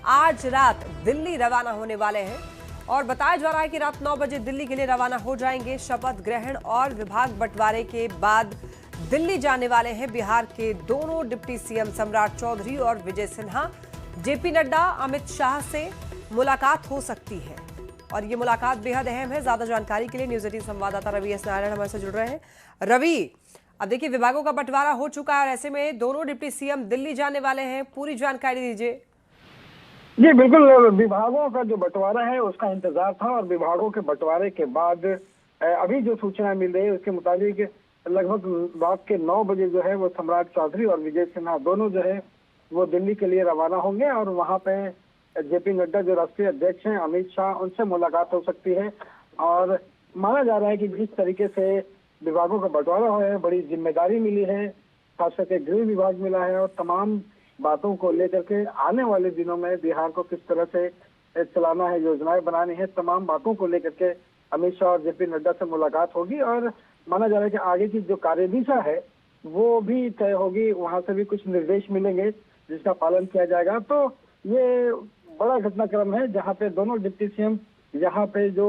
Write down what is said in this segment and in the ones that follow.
आज रात दिल्ली रवाना होने वाले हैं और बताया जा रहा है कि रात 9 बजे दिल्ली के लिए रवाना हो जाएंगे। शपथ ग्रहण और विभाग बंटवारे के बाद दिल्ली जाने वाले हैं बिहार के दोनों डिप्टी सीएम सम्राट चौधरी और विजय सिन्हा। जेपी नड्डा, अमित शाह से मुलाकात हो सकती है और ये मुलाकात बेहद अहम है। ज्यादा जानकारी के लिए न्यूज 18 संवाददाता रवि एस नारायण हमारे साथ जुड़ रहे हैं। रवि, अब देखिए विभागों का बंटवारा हो चुका है और ऐसे में दोनों डिप्टी सीएम दिल्ली जाने वाले हैं, पूरी जानकारी दीजिए। जी बिल्कुल, विभागों का जो बंटवारा है उसका इंतजार था और विभागों के बंटवारे के बाद अभी जो सूचना मिल रही है उसके मुताबिक लगभग रात के 9 बजे जो है वो सम्राट चौधरी और विजय सिन्हा दोनों जो है वो दिल्ली के लिए रवाना होंगे और वहां पे जेपी नड्डा जो राष्ट्रीय अध्यक्ष हैं, अमित शाह, उनसे मुलाकात हो सकती है। और माना जा रहा है कि जिस तरीके से विभागों का बंटवारा हुआ है, बड़ी जिम्मेदारी मिली है, खास करके गृह विभाग मिला है और तमाम बातों को लेकर के आने वाले दिनों में बिहार को किस तरह से चलाना है, योजनाएं बनानी है, तमाम बातों को लेकर के अमित शाह और जेपी नड्डा से मुलाकात होगी और माना जा रहा है कि आगे की जो कार्यदिशा है वो भी तय होगी। वहां से भी कुछ निर्देश मिलेंगे जिसका पालन किया जाएगा। तो ये बड़ा घटनाक्रम है जहाँ पे दोनों डिप्टी सीएम यहाँ पे जो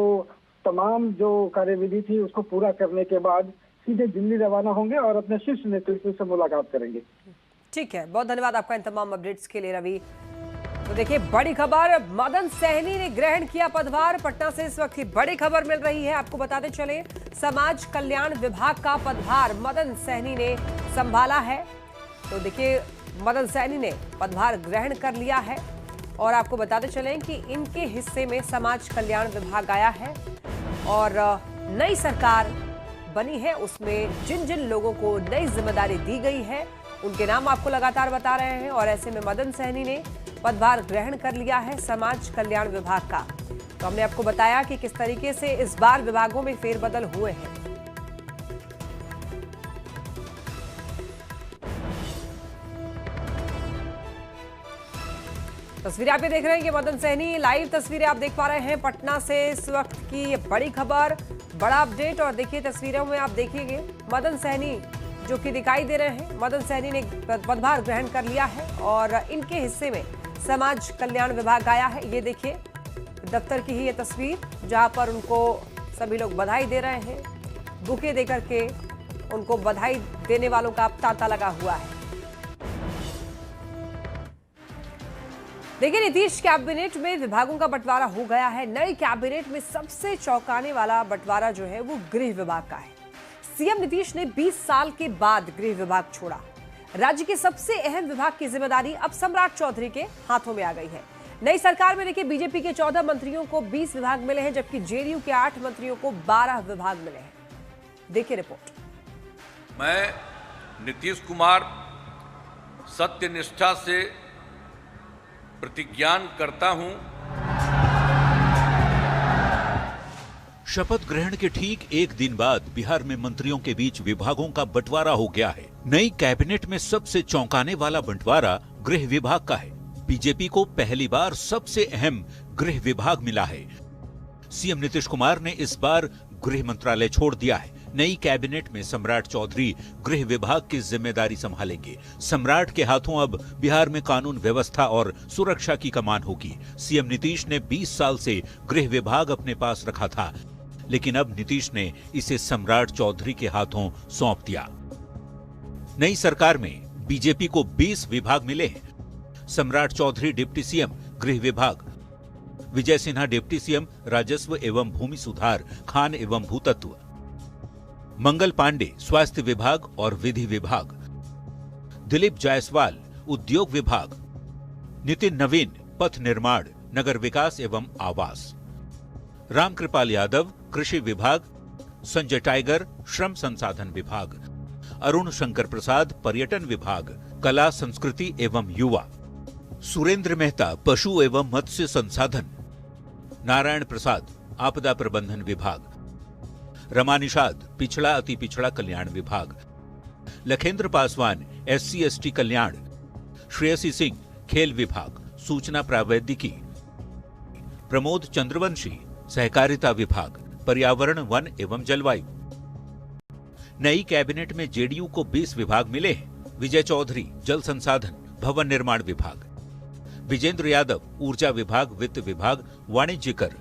तमाम जो कार्यविधि थी उसको पूरा करने के बाद सीधे दिल्ली रवाना होंगे और अपने शीर्ष नेतृत्व से मुलाकात करेंगे। ठीक है, बहुत धन्यवाद आपका इन तमाम अपडेट्स के लिए रवि। तो देखिए बड़ी खबर, मदन सहनी ने ग्रहण किया पदभार। पटना से इस वक्त की बड़ी खबर मिल रही है, आपको बताते चले। समाज कल्याण विभाग का पदभार मदन सहनी ने संभाला है। तो देखिए मदन सहनी ने पदभार ग्रहण कर लिया है और आपको बताते चलें कि इनके हिस्से में समाज कल्याण विभाग आया है और नई सरकार बनी है। उसमें जिन जिन लोगों को नई जिम्मेदारी दी गई है उनके नाम आपको लगातार बता रहे हैं और ऐसे में मदन सहनी ने पदभार ग्रहण कर लिया है समाज कल्याण विभाग का। तो हमने आपको बताया कि किस तरीके से इस बार विभागों में फेरबदल हुए हैं। तस्वीरें आप ये देख रहे हैं कि मदन सहनी, लाइव तस्वीरें आप देख पा रहे हैं पटना से इस वक्त की ये बड़ी खबर, बड़ा अपडेट। और देखिए तस्वीरों में आप देखिएगा मदन सहनी जो कि दिखाई दे रहे हैं। मदन सहनी ने पदभार ग्रहण कर लिया है और इनके हिस्से में समाज कल्याण विभाग आया है। ये देखिए दफ्तर की ही ये तस्वीर जहां पर उनको सभी लोग बधाई दे रहे हैं, बुके देकर के उनको बधाई देने वालों का तांता लगा हुआ है। देखिए नीतीश कैबिनेट में विभागों का बंटवारा हो गया है। नई कैबिनेट में सबसे चौंकाने वाला बंटवारा जो है वो गृह विभाग का है। सीएम नीतीश ने 20 साल के बाद गृह विभाग छोड़ा। राज्य के सबसे अहम विभाग की जिम्मेदारी अब सम्राट चौधरी के हाथों में आ गई है। नई सरकार में देखिए बीजेपी के 14 मंत्रियों को 20 विभाग मिले हैं जबकि जेडीयू के 8 मंत्रियों को 12 विभाग मिले हैं। देखिए रिपोर्ट। मैं नीतीश कुमार सत्यनिष्ठा से प्रतिज्ञान करता हूं। शपथ ग्रहण के ठीक एक दिन बाद बिहार में मंत्रियों के बीच विभागों का बंटवारा हो गया है। नई कैबिनेट में सबसे चौंकाने वाला बंटवारा गृह विभाग का है। बीजेपी को पहली बार सबसे अहम गृह विभाग मिला है। सीएम नीतीश कुमार ने इस बार गृह मंत्रालय छोड़ दिया है। नई कैबिनेट में सम्राट चौधरी गृह विभाग की जिम्मेदारी संभालेंगे। सम्राट के हाथों अब बिहार में कानून व्यवस्था और सुरक्षा की कमान होगी। सीएम नीतीश ने 20 साल से गृह विभाग अपने पास रखा था, लेकिन अब नीतीश ने इसे सम्राट चौधरी के हाथों सौंप दिया। नई सरकार में बीजेपी को 20 विभाग मिले हैं। सम्राट चौधरी डिप्टी सीएम गृह विभाग, विजय सिन्हा डिप्टी सीएम राजस्व एवं भूमि सुधार, खान एवं भूतत्व, मंगल पांडे स्वास्थ्य विभाग और विधि विभाग, दिलीप जायसवाल उद्योग विभाग, नितिन नवीन पथ निर्माण, नगर विकास एवं आवास, रामकृपाल यादव कृषि विभाग, संजय टाइगर श्रम संसाधन विभाग, अरुण शंकर प्रसाद पर्यटन विभाग, कला संस्कृति एवं युवा, सुरेंद्र मेहता पशु एवं मत्स्य संसाधन, नारायण प्रसाद आपदा प्रबंधन विभाग, रमा निषाद पिछड़ा अति पिछड़ा कल्याण विभाग, लखेंद्र पासवान SC/ST कल्याण, श्रेयसी सिंह खेल विभाग, सूचना प्रावैधिकी, प्रमोद चंद्रवंशी सहकारिता विभाग, पर्यावरण वन एवं जलवायु। नई कैबिनेट में जेडीयू को 20 विभाग मिले हैं। विजय चौधरी जल संसाधन भवन निर्माण विभाग, विजेंद्र यादव ऊर्जा विभाग, वित्त विभाग, वाणिज्य कर,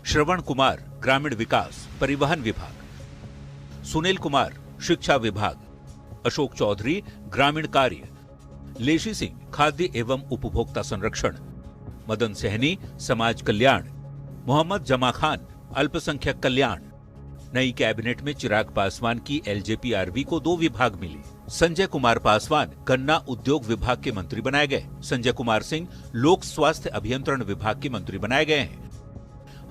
श्रवण कुमार ग्रामीण विकास, परिवहन विभाग, सुनील कुमार शिक्षा विभाग, अशोक चौधरी ग्रामीण कार्य, लेशी सिंह खाद्य एवं उपभोक्ता संरक्षण, मदन सहनी समाज कल्याण, मोहम्मद जमा खान अल्पसंख्यक कल्याण। नई कैबिनेट में चिराग पासवान की एलजेपीआरबी को 2 विभाग मिली। संजय कुमार पासवान गन्ना उद्योग विभाग के मंत्री बनाए गए। संजय कुमार सिंह लोक स्वास्थ्य अभियंत्रण विभाग के मंत्री बनाए गए हैं।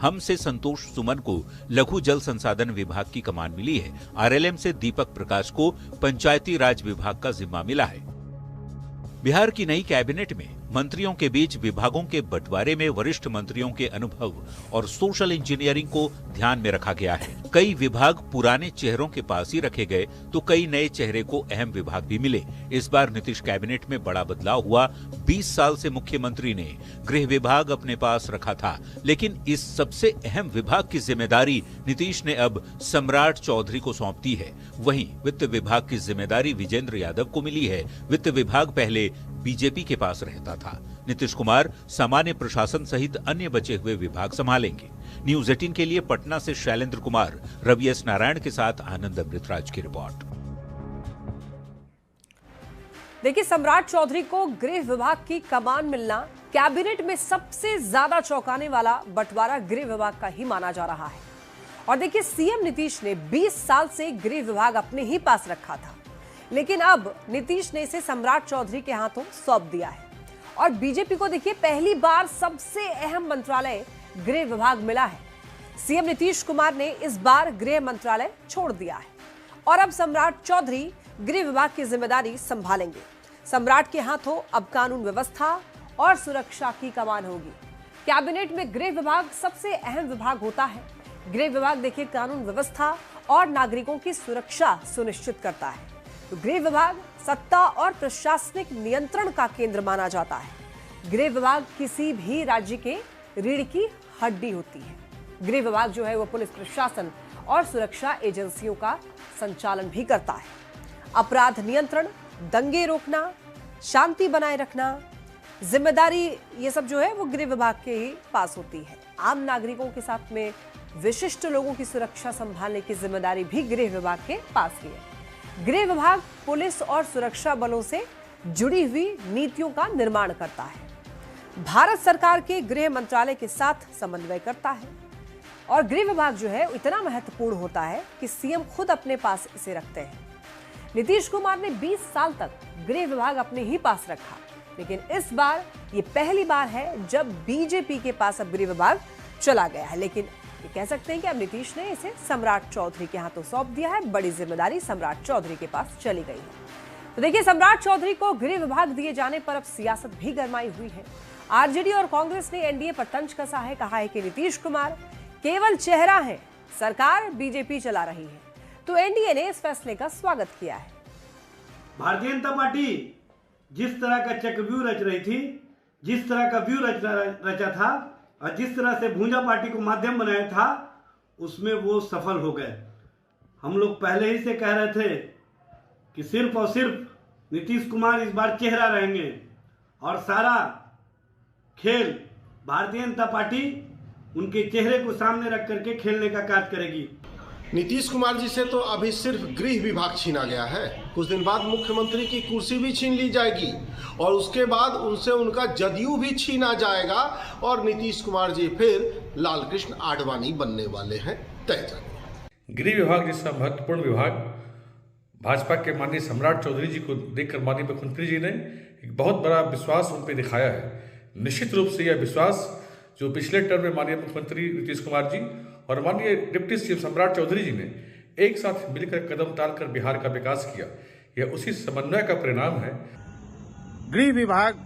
हमसे संतोष सुमन को लघु जल संसाधन विभाग की कमान मिली है। आरएलएम से दीपक प्रकाश को पंचायती राज विभाग का जिम्मा मिला है। बिहार की नई कैबिनेट में मंत्रियों के बीच विभागों के बंटवारे में वरिष्ठ मंत्रियों के अनुभव और सोशल इंजीनियरिंग को ध्यान में रखा गया है। कई विभाग पुराने चेहरों के पास ही रखे गए तो कई नए चेहरे को अहम विभाग भी मिले। इस बार नीतीश कैबिनेट में बड़ा बदलाव हुआ। 20 साल से मुख्यमंत्री ने गृह विभाग अपने पास रखा था, लेकिन इस सबसे अहम विभाग की जिम्मेदारी नीतीश ने अब सम्राट चौधरी को सौंप दी है। वहीं वित्त विभाग की जिम्मेदारी विजेंद्र यादव को मिली है। वित्त विभाग पहले बीजेपी के पास रहता था। नीतीश कुमार सामान्य प्रशासन सहित अन्य बचे हुए विभाग संभालेंगे। न्यूज 18 के लिए पटना से शैलेंद्र कुमार, रवि एस नारायण के साथ आनंद अमृतराज की रिपोर्ट। देखिए, सम्राट चौधरी को गृह विभाग की कमान मिलना कैबिनेट में सबसे ज्यादा चौंकाने वाला बंटवारा गृह विभाग का ही माना जा रहा है। और देखिए, सीएम नीतीश ने 20 साल से गृह विभाग अपने ही पास रखा था, लेकिन अब नीतीश ने इसे सम्राट चौधरी के हाथों सौंप दिया है। और बीजेपी को देखिए, पहली बार सबसे अहम मंत्रालय गृह विभाग मिला है। सीएम नीतीश कुमार ने इस बार गृह मंत्रालय छोड़ दिया है और अब सम्राट चौधरी गृह विभाग की जिम्मेदारी संभालेंगे। सम्राट के हाथों अब कानून व्यवस्था और सुरक्षा की कमान होगी। कैबिनेट में गृह विभाग सबसे अहम विभाग होता है। गृह विभाग देखिए, कानून व्यवस्था और नागरिकों की सुरक्षा सुनिश्चित करता है। तो गृह विभाग सत्ता और प्रशासनिक नियंत्रण का केंद्र माना जाता है। गृह विभाग किसी भी राज्य के रीढ़ की हड्डी होती है। गृह विभाग जो है वो पुलिस प्रशासन और सुरक्षा एजेंसियों का संचालन भी करता है। अपराध नियंत्रण, दंगे रोकना, शांति बनाए रखना, जिम्मेदारी, ये सब जो है वो गृह विभाग के ही पास होती है। आम नागरिकों के साथ में विशिष्ट लोगों की सुरक्षा संभालने की जिम्मेदारी भी गृह विभाग के पास ही है। गृह विभाग पुलिस और सुरक्षा बलों से जुड़ी हुई नीतियों का निर्माण करता है। भारत सरकार के गृह मंत्रालय के साथ समन्वय करता है और गृह विभाग जो है इतना महत्वपूर्ण होता है कि सीएम खुद अपने पास इसे रखते हैं। नीतीश कुमार ने 20 साल तक गृह विभाग अपने ही पास रखा, लेकिन इस बार ये पहली बार है जब बीजेपी के पास अब गृह विभाग चला गया है। लेकिन ये कह सकते हैं कि अब नीतीश ने इसे सम्राट चौधरी के हाथों सौंप दिया है। बड़ी जिम्मेदारी सम्राट चौधरी के पास चली गई है। तो देखिए, सम्राट चौधरी को गृह विभाग दिए जाने पर अब सियासत भी गरमाई हुई है। आरजेडी और कांग्रेस ने एनडीए पर तंज कसा है। कहा है कि नीतीश कुमार केवल चेहरा है, सरकार बीजेपी चला रही है। तो एनडीए ने इस फैसले का स्वागत किया है। भारतीय जनता पार्टी जिस तरह का चक्रव्यूह रच रही थी, जिस तरह का व्यू रचा था और जिस तरह से भूंजा पार्टी को माध्यम बनाया था, उसमें वो सफल हो गए। हम लोग पहले ही से कह रहे थे कि सिर्फ और सिर्फ नीतीश कुमार इस बार चेहरा रहेंगे और सारा खेल भारतीय जनता पार्टी उनके चेहरे को सामने रख करके खेलने का कार्य करेगी। नीतीश कुमार जी से तो अभी सिर्फ गृह विभाग छीना गया है। कुछ दिन बाद मुख्यमंत्री की कुर्सी भी छीन ली जाएगी और उसके बाद उनसे उनका जदयू भी छीना जाएगा और नीतीश कुमार जी फिर लाल कृष्ण आडवाणी बनने वाले हैं, तय जानिए। गृह विभाग जैसा महत्वपूर्ण विभाग भाजपा के माननीय सम्राट चौधरी जी को देखकर माननीय मुख्यमंत्री जी ने एक बहुत बड़ा विश्वास उन पर दिखाया है। निश्चित रूप से यह विश्वास जो पिछले टर्म में माननीय मुख्यमंत्री नीतीश कुमार जी और माननीय डिप्टी सीएम सम्राट चौधरी जी ने एक साथ मिलकर कदम डालकर बिहार का विकास किया, यह उसी समन्वय का परिणाम है। गृह विभाग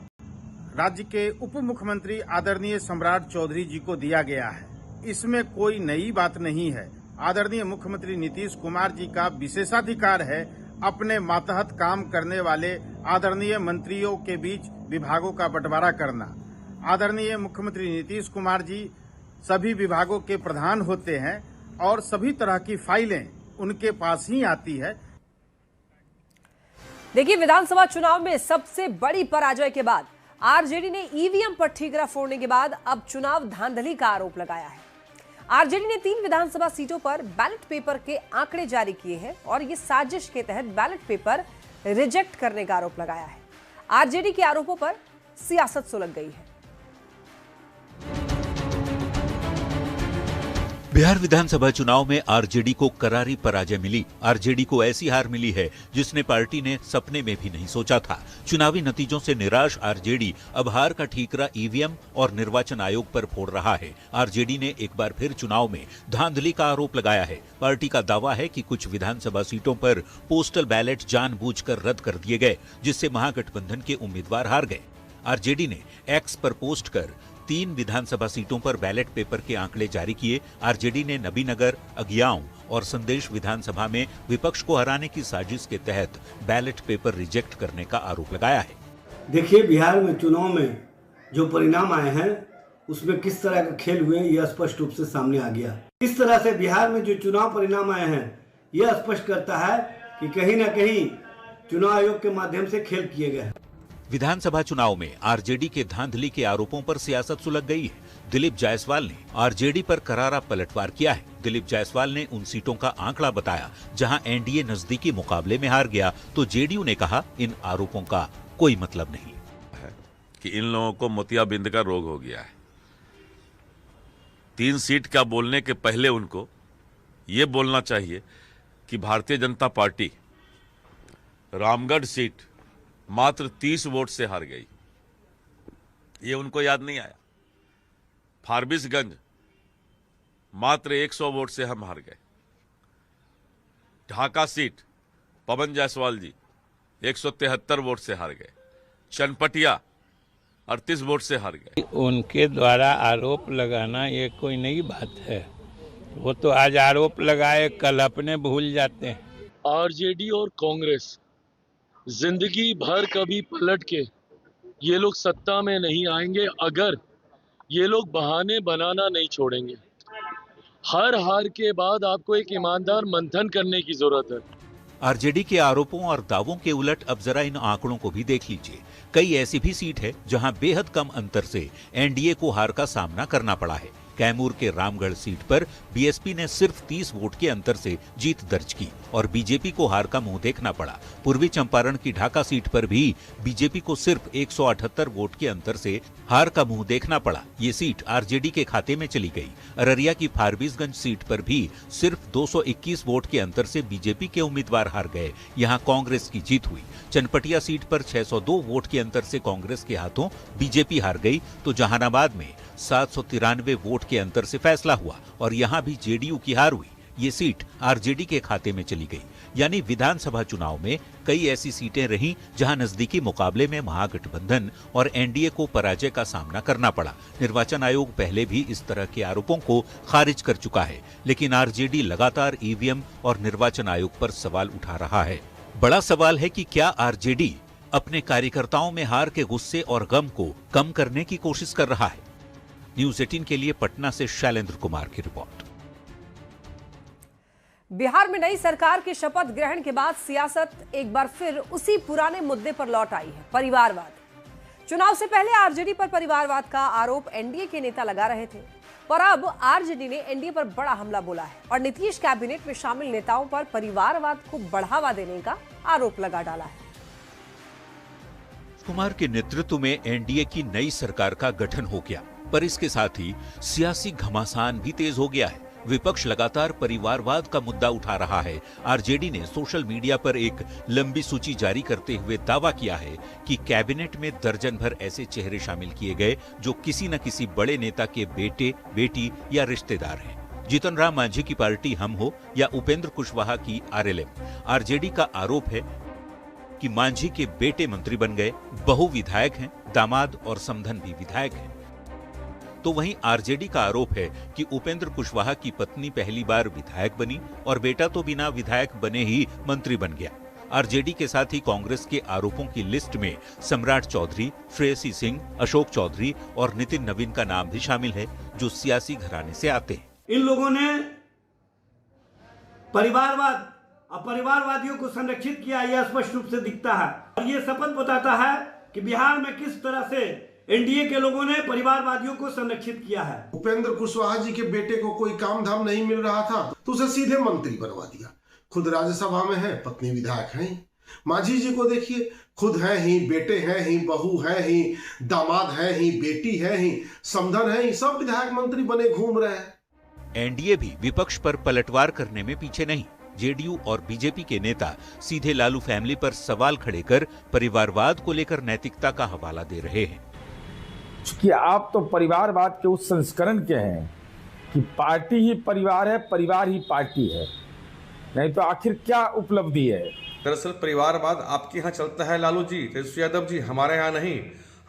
राज्य के उप मुख्यमंत्री आदरणीय सम्राट चौधरी जी को दिया गया है। इसमें कोई नई बात नहीं है। आदरणीय मुख्यमंत्री नीतीश कुमार जी का विशेषाधिकार है अपने मातहत काम करने वाले आदरणीय मंत्रियों के बीच विभागों का बंटवारा करना। आदरणीय मुख्यमंत्री नीतीश कुमार जी सभी विभागों के प्रधान होते हैं और सभी तरह की फाइलें उनके पास ही आती है। देखिए, विधानसभा चुनाव में सबसे बड़ी पराजय के बाद आरजेडी ने ईवीएम पर ठीकरा फोड़ने के बाद अब चुनाव धांधली का आरोप लगाया है। आरजेडी ने 3 विधानसभा सीटों पर बैलेट पेपर के आंकड़े जारी किए हैं और ये साजिश के तहत बैलेट पेपर रिजेक्ट करने का आरोप लगाया है। आरजेडी के आरोपों पर सियासत सुलग गई है। बिहार विधानसभा चुनाव में आरजेडी को करारी पराजय मिली। आरजेडी को ऐसी हार मिली है जिसने पार्टी ने सपने में भी नहीं सोचा था। चुनावी नतीजों से निराश आरजेडी अब हार का ठीकरा ईवीएम और निर्वाचन आयोग पर फोड़ रहा है। आरजेडी ने एक बार फिर चुनाव में धांधली का आरोप लगाया है। पार्टी का दावा है कि कुछ विधानसभा सीटों पर पोस्टल बैलेट जानबूझकर रद्द कर दिए गए, जिससे महागठबंधन के उम्मीदवार हार गए। आरजेडी ने एक्स पर पोस्ट कर 3 विधानसभा सीटों पर बैलेट पेपर के आंकड़े जारी किए। आरजेडी ने नबीनगर, अगियाओं और संदेश विधानसभा में विपक्ष को हराने की साजिश के तहत बैलेट पेपर रिजेक्ट करने का आरोप लगाया है। देखिए, बिहार में चुनाव में जो परिणाम आए हैं उसमें किस तरह का खेल हुए यह स्पष्ट रूप से सामने आ गया। किस तरह से बिहार में जो चुनाव परिणाम आए हैं यह स्पष्ट करता है कि कहीं न कहीं चुनाव आयोग के माध्यम से खेल किए गए हैं। विधानसभा चुनाव में आरजेडी के धांधली के आरोपों पर सियासत सुलग गई है। दिलीप जायसवाल ने आरजेडी पर करारा पलटवार किया है। दिलीप जायसवाल ने उन सीटों का आंकड़ा बताया जहां एनडीए नजदीकी मुकाबले में हार गया, तो जेडीयू ने कहा इन आरोपों का कोई मतलब नहीं है कि इन लोगों को मोतियाबिंद का रोग हो गया है। 3 सीट का बोलने के पहले उनको ये बोलना चाहिए कि भारतीय जनता पार्टी रामगढ़ सीट मात्र 30 वोट से हार गई। ये उनको याद नहीं आया। फारबिसगंज मात्र 100 वोट से हम हार गए। ढाका सीट पवन जायसवाल जी 173 वोट से हार गए। चनपटिया 38 वोट से हार गए। उनके द्वारा आरोप लगाना ये कोई नई बात है। वो तो आज आरोप लगाए, कल अपने भूल जाते हैं। आरजेडी और कांग्रेस जिंदगी भर कभी पलट के ये लोग सत्ता में नहीं आएंगे अगर ये लोग बहाने बनाना नहीं छोड़ेंगे। हर हार के बाद आपको एक ईमानदार मंथन करने की जरूरत है। आरजेडी के आरोपों और दावों के उलट अब जरा इन आंकड़ों को भी देख लीजिए। कई ऐसी भी सीट है जहां बेहद कम अंतर से एनडीए को हार का सामना करना पड़ा है। कैमूर के रामगढ़ सीट पर बीएसपी ने सिर्फ 30 वोट के अंतर से जीत दर्ज की और बीजेपी को हार का मुंह देखना पड़ा। पूर्वी चंपारण की ढाका सीट पर भी बीजेपी को सिर्फ 178 वोट के अंतर से हार का मुंह देखना पड़ा। ये सीट आरजेडी के खाते में चली गई। अररिया की फारबिसगंज सीट पर भी सिर्फ 221 वोट के अंतर से बीजेपी के उम्मीदवार हार गए। यहाँ कांग्रेस की जीत हुई। चनपटिया सीट पर 602 वोट के अंतर से कांग्रेस के हाथों बीजेपी हार गई, तो जहानाबाद में 793 वोट के अंतर से फैसला हुआ और यहां भी जेडीयू की हार हुई। ये सीट आरजेडी के खाते में चली गई। यानी विधानसभा चुनाव में कई ऐसी सीटें रहीं जहां नजदीकी मुकाबले में महागठबंधन और एनडीए को पराजय का सामना करना पड़ा। निर्वाचन आयोग पहले भी इस तरह के आरोपों को खारिज कर चुका है, लेकिन आरजेडी लगातार ईवीएम और निर्वाचन आयोग पर सवाल उठा रहा है। बड़ा सवाल है कि क्या आरजेडी अपने कार्यकर्ताओं में हार के गुस्से और गम को कम करने की कोशिश कर रहा है। न्यूज़ 18 के लिए पटना से शैलेंद्र कुमार की रिपोर्ट। बिहार में नई सरकार के शपथ ग्रहण के बाद सियासत एक बार फिर उसी पुराने मुद्दे पर लौट आई है, परिवारवाद। चुनाव से पहले आरजेडी पर परिवारवाद का आरोप एनडीए के नेता लगा रहे थे, पर अब आरजेडी ने एनडीए पर बड़ा हमला बोला है और नीतीश कैबिनेट में शामिल नेताओं पर परिवारवाद को बढ़ावा देने का आरोप लगा डाला है। कुमार के नेतृत्व में एनडीए की नई सरकार का गठन हो गया, पर इसके साथ ही सियासी घमासान भी तेज हो गया है। विपक्ष लगातार परिवारवाद का मुद्दा उठा रहा है। आरजेडी ने सोशल मीडिया पर एक लंबी सूची जारी करते हुए दावा किया है कि कैबिनेट में दर्जन भर ऐसे चेहरे शामिल किए गए जो किसी न किसी बड़े नेता के बेटे, बेटी या रिश्तेदार हैं। जीतन राम मांझी की पार्टी हम हो या उपेंद्र कुशवाहा की आरएलएम। आरजेडी का आरोप है कि मांझी के बेटे मंत्री बन गए, बहू विधायक हैं, दामाद और समधन भी विधायक हैं। तो वहीं आरजेडी का आरोप है कि उपेंद्र कुशवाहा की पत्नी पहली बार विधायक बनी और बेटा तो बिना विधायक बने ही मंत्री बन गया। आरजेडी के साथ ही कांग्रेस के आरोपों की लिस्ट में सम्राट चौधरी, श्रेयसी सिंह, अशोक चौधरी और नितिन नवीन का नाम भी शामिल है, जो सियासी घराने से आते हैं। इन लोगों ने परिवारवाद और परिवारवादियों को संरक्षित किया, यह स्पष्ट रूप से दिखता है और यह शपथ बताता है कि बिहार में किस तरह से एनडीए के लोगों ने परिवारवादियों को संरक्षित किया है। उपेंद्र कुशवाहा जी के बेटे को कोई काम धाम नहीं मिल रहा था तो उसे सीधे मंत्री बनवा दिया। खुद राज्यसभा में है, पत्नी विधायक है। मांझी जी को देखिए, खुद है ही, बेटे हैं ही, बहू है ही, दामाद है ही, बेटी है ही, समधन है ही, सब विधायक मंत्री बने घूम रहे हैं। एनडीए भी विपक्ष पर पलटवार करने में पीछे नहीं। जेडीयू और बीजेपी के नेता सीधे लालू फैमिली पर सवाल खड़े कर परिवारवाद को लेकर नैतिकता का हवाला दे रहे हैं। कि आप तो परिवारवाद के उस संस्करण के हैं कि पार्टी ही परिवार है, परिवार ही पार्टी है, नहीं तो आखिर क्या उपलब्धि है। दरअसल परिवारवाद आपके यहाँ चलता है लालू जी, तेजस्वी यादव जी, हमारे यहाँ नहीं।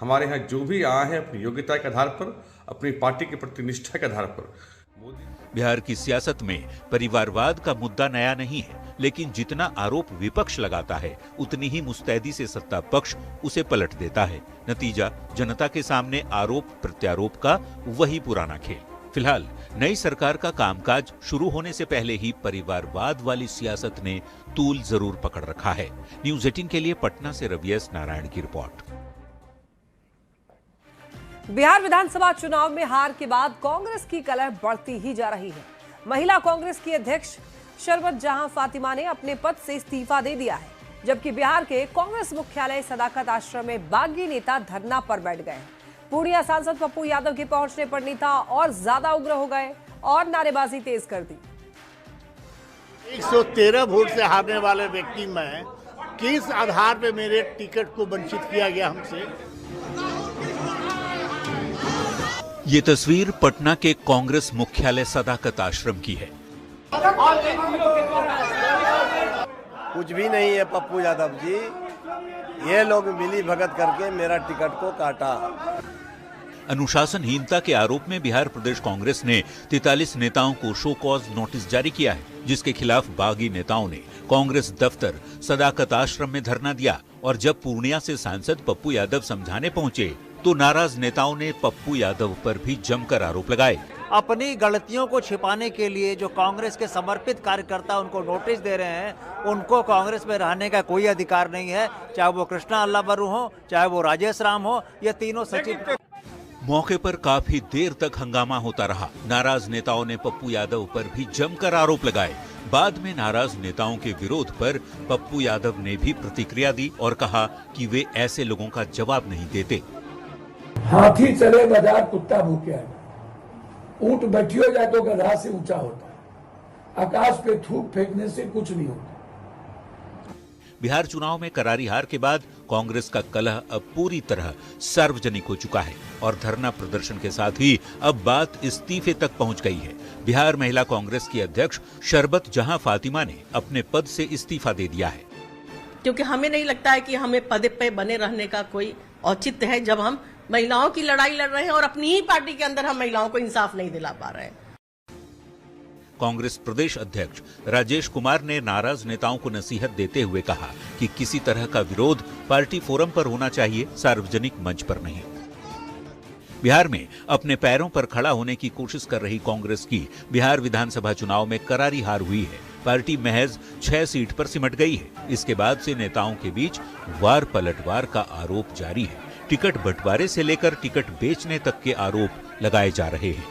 हमारे यहाँ जो भी आए हैं अपनी योग्यता के आधार पर, अपनी पार्टी के प्रति निष्ठा के आधार पर। बिहार की सियासत में परिवारवाद का मुद्दा नया नहीं है, लेकिन जितना आरोप विपक्ष लगाता है उतनी ही मुस्तैदी से सत्ता पक्ष उसे पलट देता है। नतीजा जनता के सामने आरोप प्रत्यारोप का वही पुराना खेल। फिलहाल नई सरकार का कामकाज शुरू होने से पहले ही परिवारवाद वाली सियासत ने तूल जरूर पकड़ रखा है। न्यूज़ 18 के लिए पटना से रवि एस नारायण की रिपोर्ट। बिहार विधानसभा चुनाव में हार के बाद कांग्रेस की कलह बढ़ती ही जा रही है। महिला कांग्रेस की अध्यक्ष शरबत जहां फातिमा ने अपने पद से इस्तीफा दे दिया है, जबकि बिहार के कांग्रेस मुख्यालय सदाकत आश्रम में बागी नेता धरना पर बैठ गए। पूर्णिया सांसद पप्पू यादव के पहुंचने पर नेता और ज्यादा उग्र हो गए और नारेबाजी तेज कर दी। 113 वोट से हारने वाले व्यक्ति मैं किस आधार पे मेरे टिकट को वंचित किया गया हमसे। ये तस्वीर पटना के कांग्रेस मुख्यालय सदाकत आश्रम की है। कुछ भी नहीं है पप्पू यादव जी, ये लोग मिली भगत करके मेरा टिकट को काटा। अनुशासनहीनता के आरोप में बिहार प्रदेश कांग्रेस ने 43 नेताओं को शो कॉज नोटिस जारी किया है, जिसके खिलाफ बागी नेताओं ने कांग्रेस दफ्तर सदाकत आश्रम में धरना दिया। और जब पूर्णिया से सांसद पप्पू यादव समझाने पहुंचे तो नाराज नेताओं ने पप्पू यादव पर भी जमकर आरोप लगाए। अपनी गलतियों को छिपाने के लिए जो कांग्रेस के समर्पित कार्यकर्ता उनको नोटिस दे रहे हैं, उनको कांग्रेस में रहने का कोई अधिकार नहीं है, चाहे वो कृष्णा अल्लाह बरू हो, चाहे वो राजेश राम हो, ये तीनों सचिव। मौके पर काफी देर तक हंगामा होता रहा। नाराज नेताओं ने पप्पू यादव पर भी जमकर आरोप लगाए। बाद में नाराज नेताओं के विरोध पर पप्पू यादव ने भी प्रतिक्रिया दी और कहा कि वे ऐसे लोगों का जवाब नहीं देते। हाथी चले बाजार कुत्ता भूखे आए, ऊंट बैठियो जाए तो गधा से ऊंचा होता है, आकाश पे थूक फेंकने से कुछ नहीं होता। बिहार चुनाव में करारी हार के बाद कांग्रेस का कलह अब पूरी तरह सार्वजनिक हो चुका है और धरना प्रदर्शन के साथ ही अब बात इस्तीफे तक पहुंच गई है। बिहार महिला कांग्रेस की अध्यक्ष शरबत जहां फातिमा ने अपने पद से इस्तीफा दे दिया है, क्योंकि हमें नहीं लगता है कि हमें पद पे बने रहने का कोई औचित्य है जब हम महिलाओं की लड़ाई लड़ रहे हैं और अपनी ही पार्टी के अंदर हम महिलाओं को इंसाफ नहीं दिला पा रहे हैं। कांग्रेस प्रदेश अध्यक्ष राजेश कुमार ने नाराज नेताओं को नसीहत देते हुए कहा कि किसी तरह का विरोध पार्टी फोरम पर होना चाहिए, सार्वजनिक मंच पर नहीं। बिहार में अपने पैरों पर खड़ा होने की कोशिश कर रही कांग्रेस की बिहार विधानसभा चुनाव में करारी हार हुई है। पार्टी महज 6 सीट पर सिमट गई है। इसके बाद से नेताओं के बीच वार पलटवार का आरोप जारी है। टिकट बंटवारे से लेकर टिकट बेचने तक के आरोप लगाए जा रहे हैं।